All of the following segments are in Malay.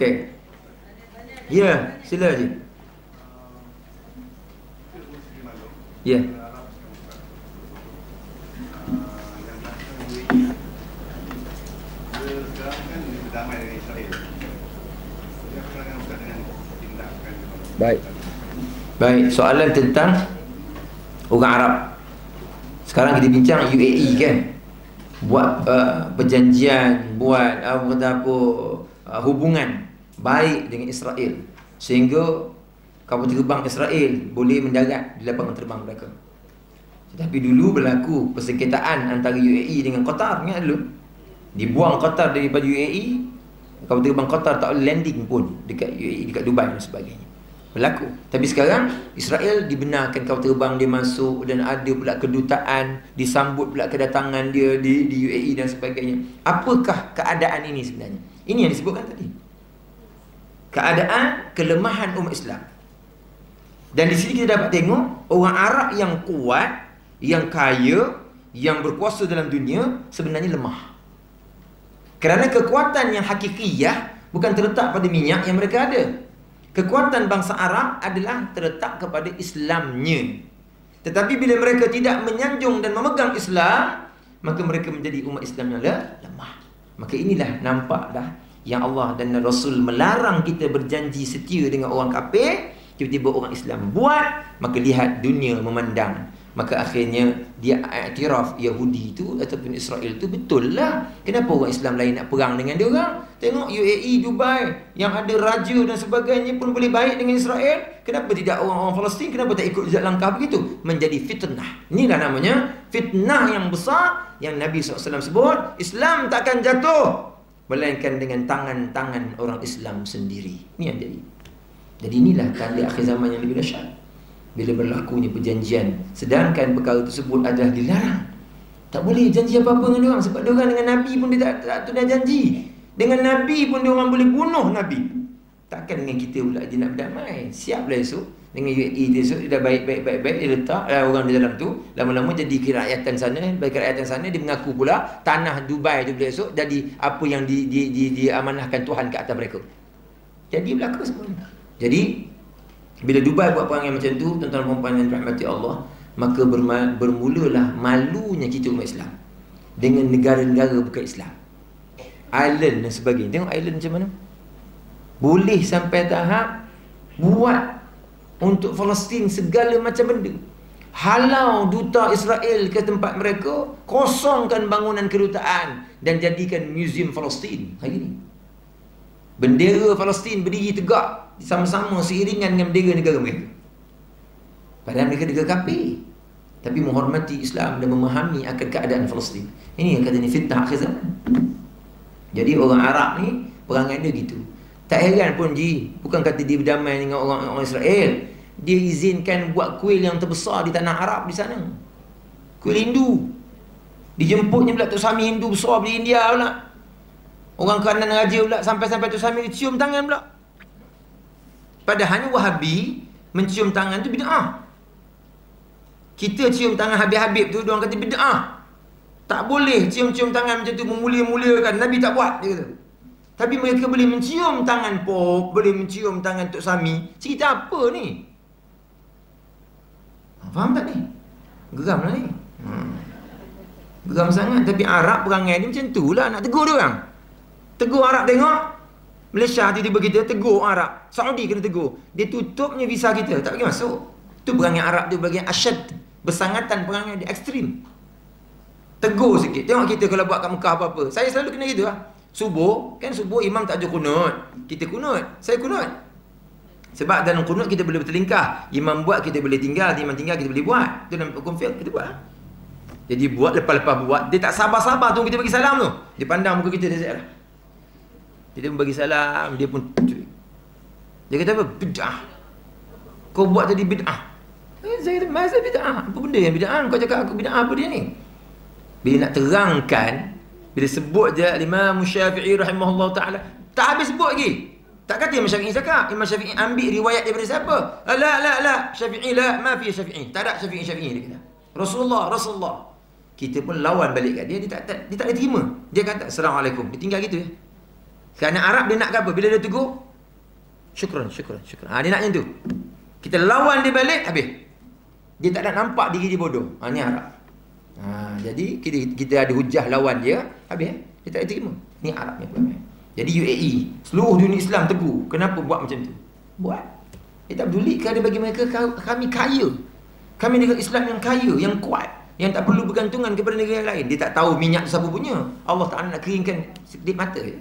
Okey. Ya, sila je. Ya. Baik. Baik, soalan tentang orang Arab. Sekarang kita bincang UAE kan. Buat perjanjian, buat hubungan baik dengan Israel, sehingga kapal terbang Israel boleh mendarat di lapangan terbang mereka. Tetapi dulu berlaku persengketaan antara UAE dengan Qatar. Ingat dulu, dibuang Qatar daripada UAE, kapal terbang Qatar tak boleh landing pun dekat UAE, dekat Dubai dan sebagainya. Berlaku. Tapi sekarang Israel dibenarkan kapal terbang dia masuk, dan ada pula kedutaan, disambut pula kedatangan dia di UAE dan sebagainya. Apakah keadaan ini sebenarnya? Ini yang disebutkan tadi, keadaan kelemahan umat Islam. Dan di sini kita dapat tengok orang Arab yang kuat, yang kaya, yang berkuasa dalam dunia sebenarnya lemah. Kerana kekuatan yang hakikiyah bukan terletak pada minyak yang mereka ada. Kekuatan bangsa Arab adalah terletak kepada Islamnya. Tetapi bila mereka tidak menyanjung dan memegang Islam, maka mereka menjadi umat Islam yang lemah. Maka inilah nampak dah yang Allah dan Rasul melarang kita berjanji setia dengan orang kafir. Tiba-tiba orang Islam buat, maka lihat dunia memandang. Maka akhirnya dia iktiraf Yahudi itu ataupun Israel itu betul lah. Kenapa orang Islam lain nak perang dengan dia orang? Tengok UAE, Dubai yang ada raja dan sebagainya pun boleh baik dengan Israel. Kenapa tidak orang-orang Palestin? Kenapa tak ikut jejak langkah begitu? Menjadi fitnah. Inilah namanya fitnah yang besar yang Nabi SAW sebut. Islam takkan jatuh melainkan dengan tangan-tangan orang Islam sendiri. Ini yang jadi. Jadi inilah tanda akhir zaman yang lebih dahsyat, bila berlakunya perjanjian, sedangkan perkara tersebut adalah dilarang. Tak boleh janji apa-apa dengan orang, sebab diorang dengan Nabi pun dia tak ada janji. Dengan Nabi pun diorang boleh bunuh Nabi. Takkan dengan kita pula dia nak berdamai. Siaplah esok dengan UAE dia esok, dia dah baik-baik dia letak orang di dalam tu, lama-lama jadi kerakyatan sana. Bagi kerakyatan sana dia mengaku pula tanah Dubai tu bila esok jadi apa yang diamanahkan Tuhan ke atas mereka. Jadi berlaku semua ni. Jadi bila Dubai buat perangai macam tu, tuan-tuan dan puan-puan yang dirahmati Allah, maka bermulalah malunya kita umat Islam dengan negara-negara bukan Islam, island dan sebagainya. Tengok island macam mana, boleh sampai tahap buat untuk Palestin segala macam benda. Halau duta Israel ke tempat mereka, kosongkan bangunan kedutaan dan jadikan muzium Palestin hari ini. Bendera Palestin berdiri tegak sama-sama seiringan dengan bendera negara mereka. Padahal mereka negara kafir, tapi menghormati Islam dan memahami akan keadaan Palestin. Ini yang katanya fitnah akhir zaman. Jadi orang Arab ni perangai dia gitu. Tak heran pun bukan kata dia berdamai dengan orang Israel, dia izinkan buat kuil yang terbesar di tanah Arab di sana. Kuil Hindu. Dijemputnya pula Tok Sami Hindu besar di India pula. Orang kanan raja pula, sampai-sampai Tok Sami cium tangan pula. Padahalnya Wahabi mencium tangan tu bid'ah. Kita cium tangan Habib-Habib tu, diorang kata bid'ah. Tak boleh cium-cium tangan macam tu, memulia-muliakan. Nabi tak buat, dia kata. Tapi mereka boleh mencium tangan Pop, boleh mencium tangan Tok Sami. Cerita apa ni? Faham tak ni? Geram lah ni. Geram sangat. Tapi Arab perangai ni macam tu lah, nak tegur dia orang. Tegur Arab tengok. Malaysia tiba-tiba kita tegur Arab. Saudi kena tegur. Dia tutupnya visa kita, tak bagi masuk. Tu perangai Arab tu bagian asyad. Bersangatan perangai dia ekstrim. Tegur sikit. Tengok kita kalau buat kat Mekah apa-apa. Saya selalu kena gitu lah. Subuh, kan subuh imam tak ada kunut. Kita kunut. Saya kunut. Sebab dalam kunut kita boleh bertelingkah. Imam buat kita boleh tinggal, imam tinggal kita boleh buat. Itu dalam hukum fiqh kita buat. Jadi buat, lepas-lepas buat, dia tak sabar-sabar tunggu kita bagi salam tu. Dia pandang muka kita, dia cakap lah. Dia pun bagi salam, dia pun dia kata apa? Bid'ah. Kau buat tadi bid'ah. Saya kata, masa bid'ah? Apa benda yang bid'ah? Kau cakap aku bid'ah apa dia ni? Bila nak terangkan, bila sebut je Imam Syafi'i rahimahullah ta'ala, tak habis sebut lagi. Tak kata Imam Syafi'i cakap. Imam Syafi'i ambil riwayat daripada siapa? La, Syafi'i la, ma fi Syafi'i. Tak ada Syafi'i dia kata. Rasulullah. Kita pun lawan balik kat dia, dia tak boleh terima. Dia kata, Assalamualaikum. Dia tinggal gitu ya. Kerana Arab dia nak apa? Bila dia tegur, syukran. Dia nak macam tu. Kita lawan dia balik, habis. Dia tak nak nampak diri dia bodoh. Ni Arab. Jadi kita ada hujah lawan dia, habis. Dia tak terima. Ni Arab ni perangai. Jadi UAE, seluruh dunia Islam tegur. Kenapa buat macam tu? Buat. Dia tak peduli kerana bagi mereka kami kaya. Kami negara Islam yang kaya, yang kuat, yang tak perlu bergantungan kepada negara lain. Dia tak tahu minyak tu siapa punya. Allah Ta'ala nak keringkan sedikit mata je.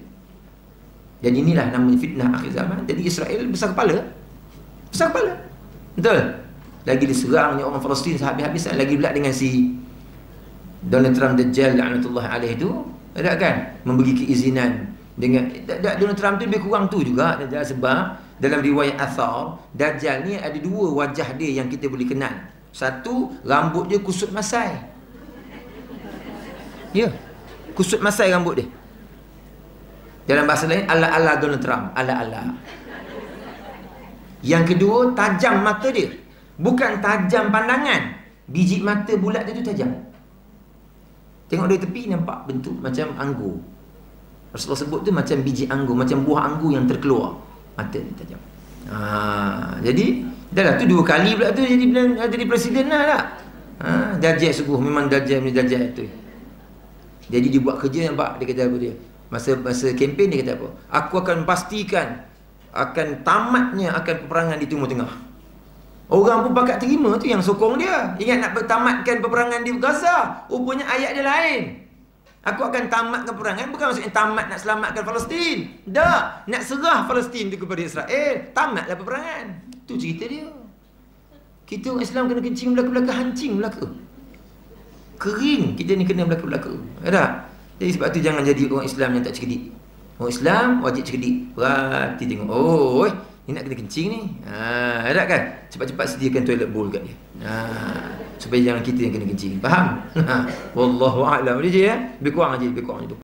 Dan inilah namanya fitnah akhir zaman. Jadi Israel besar kepala. Besar kepala. Betul. Lagi diserangnya orang Palestin sehabis-habisan. Lagi pula dengan si Donald Trump Dajjal la'natullah alaih tu. Ada kan? Memberi keizinan dengan Donald Trump tu lebih kurang tu juga. Sebab dalam riwayat Athar, Dajjal ni ada dua wajah dia yang kita boleh kenal. Satu, rambut dia kusut masai. Ya, kusut masai rambut dia. Dalam bahasa lain, ala-ala Donald Trump. Ala-ala. Yang kedua, tajam mata dia. Bukan tajam pandangan. Biji mata bulat dia tu tajam. Tengok dari tepi nampak bentuk macam anggur. Rasulullah sebut tu macam biji anggur, macam buah anggur yang terkeluar. Mata dia tajam. Jadi dah lah tu 2 kali pula tu jadi presiden lah. Dajjal sungguh, memang Dajjal ni Dajjal tu. Jadi dia buat kerja, nampak dia kata apa dia. Masa kempen dia kata apa? Aku akan pastikan akan tamatnya peperangan di Timur Tengah. Orang pun pakat terima tu yang sokong dia. Ingat nak bertamatkan peperangan di Gaza. Rupanya ayat dia lain. Aku akan tamatkan peperangan bukan maksudnya tamat nak selamatkan Palestin. Tak, nak serah Palestin tu kepada Israel. Tamatlah peperangan. Tu cerita dia. Kita orang Islam kena kencing belaka-belaka, hancing belaka. Kering kita ni kena belaka-belaka. Ada. Jadi sebab tu jangan jadi orang Islam yang tak cerdik. Orang Islam wajib cerdik. Perhati tengok. Oh, ni nak kena kencing ni. Ada kan? Cepat-cepat sediakan toilet bowl kat dia. Supaya jangan kita yang kena kencing. Faham? Wallahu a'lam. Dia je ya. Lebih kurang aja tu.